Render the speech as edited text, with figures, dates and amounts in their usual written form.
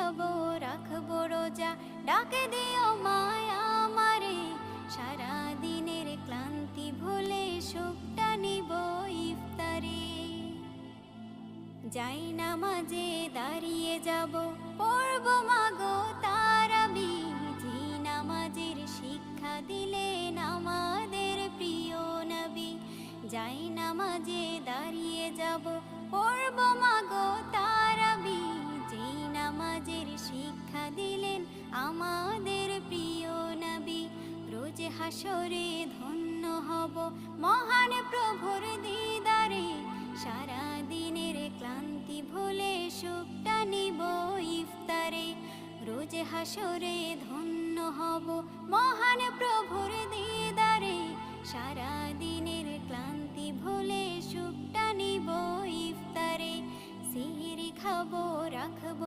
খাবো রাখবো রোজা, ডাকে দিও মায়া আমারে, সারা দিনের ক্লান্তি ভুলে সুখটা নিব ইফতারে। যাই নামাজে দাঁড়িয়ে যাব, পড়ব মাগো তারাবি, যে নামাজের শিক্ষা দিলেন আমাদের প্রিয় নবী। যাই নামাজে দাঁড়িয়ে যাব, পড়ব মাগো তারাবি, যে নামাজের শিক্ষা দিলেন আমাদের প্রিয় নবী। রোজ হাসরে ধন্য হব মহান প্রভুর দিদারে, সারা দিনের ক্লান্তি ভুলে সুখটা নিব ইফতারে। রোজ হাসরে ধন্য হব মহান প্রভুর দিদারে, সারা দিনের ক্লান্তি ভুলে সুখটা নিব ইফতারে। সিহরি খাবো রাখবো